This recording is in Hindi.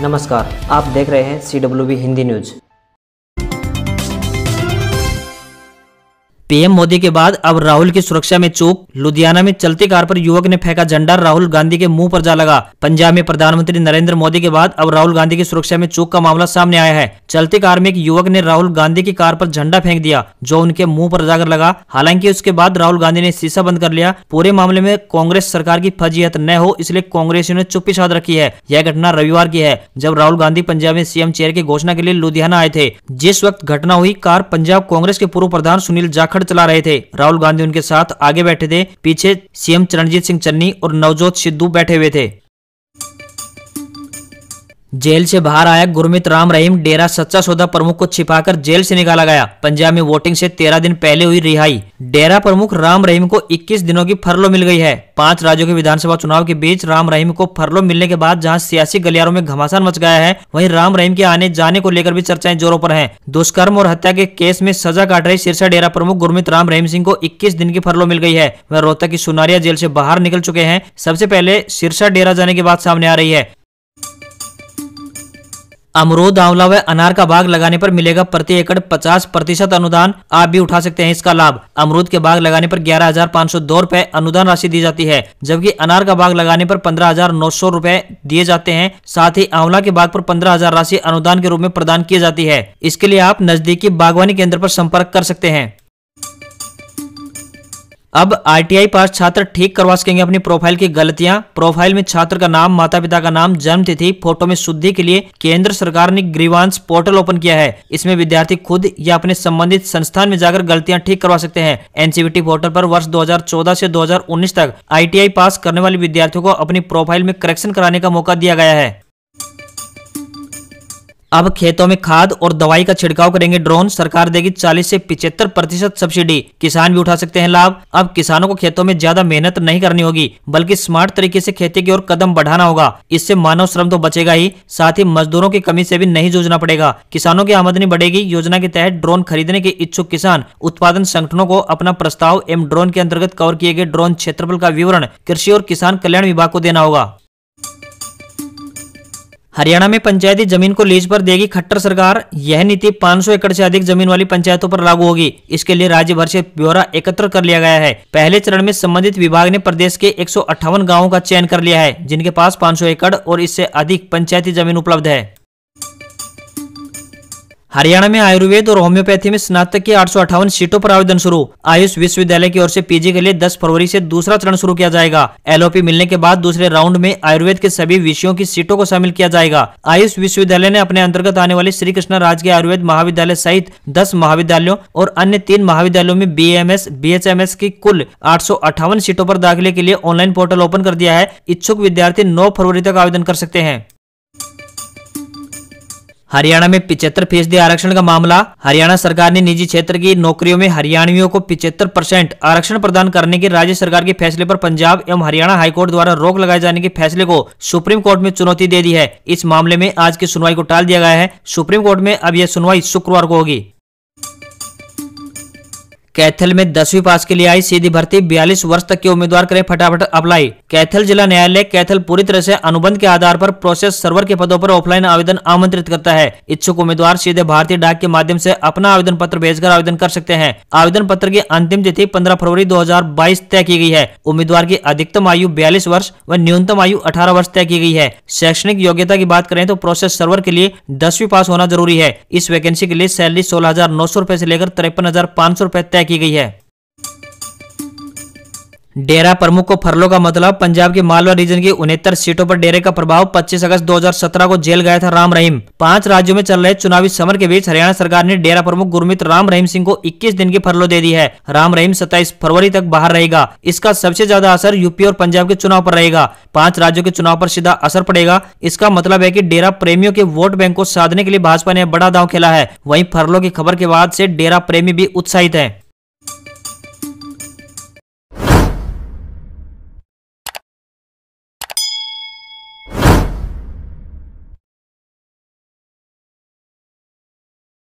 नमस्कार, आप देख रहे हैं CWB Hindi news. PM Modi के बाद अब राहुल की सुरक्षा में चूक। लुधियाना में चलती कार पर युवक ने फेंका झंडा, राहुल गांधी के मुंह पर जा लगा। पंजाब में प्रधानमंत्री नरेंद्र मोदी के बाद अब राहुल गांधी की सुरक्षा में चूक का मामला सामने आया है। चलती कार में एक युवक ने राहुल गांधी की कार पर झंडा फेंक दिया, जो उनके मुंह पर जाकर लगा। हालांकि उसके बाद राहुल गांधी ने शीशा बंद कर लिया। पूरे मामले में कांग्रेस सरकार की फजीहत न हो, इसलिए कांग्रेसियों ने चुप्पी साध रखी है। यह घटना रविवार की है, जब राहुल गांधी पंजाब में सीएम चेयर की घोषणा के लिए लुधियाना आए थे। जिस वक्त घटना हुई, कार पंजाब कांग्रेस के पूर्व प्रधान सुनील जाखड़ चला रहे थे। राहुल गांधी उनके साथ आगे बैठे थे, पीछे सीएम चरणजीत सिंह चन्नी और नवजोत सिद्धू बैठे हुए थे। जेल से बाहर आया गुरमीत राम रहीम, डेरा सच्चा सौदा प्रमुख को छिपाकर जेल से निकाला गया। पंजाब में वोटिंग से 13 दिन पहले हुई रिहाई। डेरा प्रमुख राम रहीम को 21 दिनों की फरलो मिल गई है। 5 राज्यों के विधानसभा चुनाव के बीच राम रहीम को फरलो मिलने के बाद जहां सियासी गलियारों में घमासान मच गया है, वहीं राम रहीम के आने जाने को लेकर भी चर्चाएं जोरों पर हैं। दुष्कर्म और हत्या के केस में सजा काट रहे सिरसा डेरा प्रमुख गुरमीत राम रहीम सिंह को 21 दिन की फरलो मिल गई है। वह रोहतक की सुनारिया जेल से बाहर निकल चुके हैं। सबसे पहले सिरसा डेरा जाने की बात सामने आ रही है। अमरूद, आंवला व अनार का बाग लगाने पर मिलेगा प्रति एकड़ 50% अनुदान। आप भी उठा सकते हैं इसका लाभ। अमरूद के बाग लगाने पर 11,502 रुपए अनुदान राशि दी जाती है, जबकि अनार का बाग लगाने पर 15,900 रुपए दिए जाते हैं। साथ ही आंवला के बाग पर 15,000 राशि अनुदान के रूप में प्रदान की जाती है। इसके लिए आप नजदीकी बागवानी केंद्र पर संपर्क कर सकते हैं। अब ITI पास छात्र ठीक करवा सकेंगे अपनी प्रोफाइल की गलतियां। प्रोफाइल में छात्र का नाम, माता पिता का नाम, जन्म तिथि, फोटो में शुद्धि के लिए केंद्र सरकार ने ग्रीवांस पोर्टल ओपन किया है। इसमें विद्यार्थी खुद या अपने संबंधित संस्थान में जाकर गलतियां ठीक करवा सकते हैं। NCVT पोर्टल पर वर्ष 2014 से 2019 तक ITI पास करने वाले विद्यार्थियों को अपनी प्रोफाइल में करेक्शन कराने का मौका दिया गया है। अब खेतों में खाद और दवाई का छिड़काव करेंगे ड्रोन। सरकार देगी 40 से 75% सब्सिडी। किसान भी उठा सकते हैं लाभ। अब किसानों को खेतों में ज्यादा मेहनत नहीं करनी होगी, बल्कि स्मार्ट तरीके से खेती की ओर कदम बढ़ाना होगा। इससे मानव श्रम तो बचेगा ही, साथ ही मजदूरों की कमी से भी नहीं जूझना पड़ेगा। किसानों की आमदनी बढ़ेगी। योजना के तहत ड्रोन खरीदने के इच्छुक किसान उत्पादन संगठनों को अपना प्रस्ताव एवं ड्रोन के अंतर्गत कवर किए गए ड्रोन क्षेत्रफल का विवरण कृषि और किसान कल्याण विभाग को देना होगा। हरियाणा में पंचायती जमीन को लीज पर देगी खट्टर सरकार। यह नीति 500 एकड़ से अधिक जमीन वाली पंचायतों पर लागू होगी। इसके लिए राज्य भर से ब्यौरा एकत्र कर लिया गया है। पहले चरण में संबंधित विभाग ने प्रदेश के 158 गांवों का चयन कर लिया है, जिनके पास 500 एकड़ और इससे अधिक पंचायती जमीन उपलब्ध है। हरियाणा में आयुर्वेद और होम्योपैथी में स्नातक की 858 सीटों पर आवेदन शुरू। आयुष विश्वविद्यालय की ओर से PG के लिए 10 फरवरी से दूसरा चरण शुरू किया जाएगा। LOP मिलने के बाद दूसरे राउंड में आयुर्वेद के सभी विषयों की सीटों को शामिल किया जाएगा। आयुष विश्वविद्यालय ने अपने अंतर्गत आने वाले श्री कृष्णा राजकीय आयुर्वेद महाविद्यालय सहित 10 महाविद्यालयों और अन्य 3 महाविद्यालयों में BAMS, BHMS की कुल 858 सीटों पर दाखिले के लिए ऑनलाइन पोर्टल ओपन कर दिया है। इच्छुक विद्यार्थी 9 फरवरी तक आवेदन कर सकते हैं। हरियाणा में 75% आरक्षण का मामला। हरियाणा सरकार ने निजी क्षेत्र की नौकरियों में हरियाणवियों को 75% आरक्षण प्रदान करने के राज्य सरकार के फैसले पर पंजाब एवं हरियाणा हाईकोर्ट द्वारा रोक लगाए जाने के फैसले को सुप्रीम कोर्ट में चुनौती दे दी है। इस मामले में आज की सुनवाई को टाल दिया गया है। सुप्रीम कोर्ट में अब यह सुनवाई शुक्रवार को होगी। कैथल में 10वीं पास के लिए आई सीधी भर्ती। 42 वर्ष तक के उम्मीदवार करें फटाफट अप्लाई। कैथल जिला न्यायालय कैथल पूरी तरह से अनुबंध के आधार पर प्रोसेस सर्वर के पदों पर ऑफलाइन आवेदन आमंत्रित करता है। इच्छुक उम्मीदवार सीधे भारतीय डाक के माध्यम से अपना आवेदन पत्र भेजकर आवेदन कर सकते हैं। आवेदन पत्र की अंतिम तिथि 15 फरवरी 2022 तय की गई है। उम्मीदवार की अधिकतम आयु 42 वर्ष व न्यूनतम आयु 18 वर्ष तय की गई है। शैक्षणिक योग्यता की बात करें तो प्रोसेस सर्वर के लिए 10वीं पास होना जरूरी है। इस वैकेंसी के लिए सैलरी 16,900 रुपए से लेकर 53,500 रुपए तय की गई है। डेरा प्रमुख को फरलो का मतलब। पंजाब के मालवा रीजन की 69 सीटों पर डेरे का प्रभाव। 25 अगस्त 2017 को जेल गया था राम रहीम। 5 राज्यों में चल रहे चुनावी समर के बीच हरियाणा सरकार ने डेरा प्रमुख गुरमीत राम रहीम सिंह को 21 दिन की फरलो दे दी है। राम रहीम 27 फरवरी तक बाहर रहेगा। इसका सबसे ज्यादा असर यूपी और पंजाब के चुनाव पर रहेगा। 5 राज्यों के चुनाव पर सीधा असर पड़ेगा। इसका मतलब है कि डेरा प्रेमियों के वोट बैंक को साधने के लिए भाजपा ने बड़ा दांव खेला है। वहीं फरलो की खबर के बाद से डेरा प्रेमी भी उत्साहित है।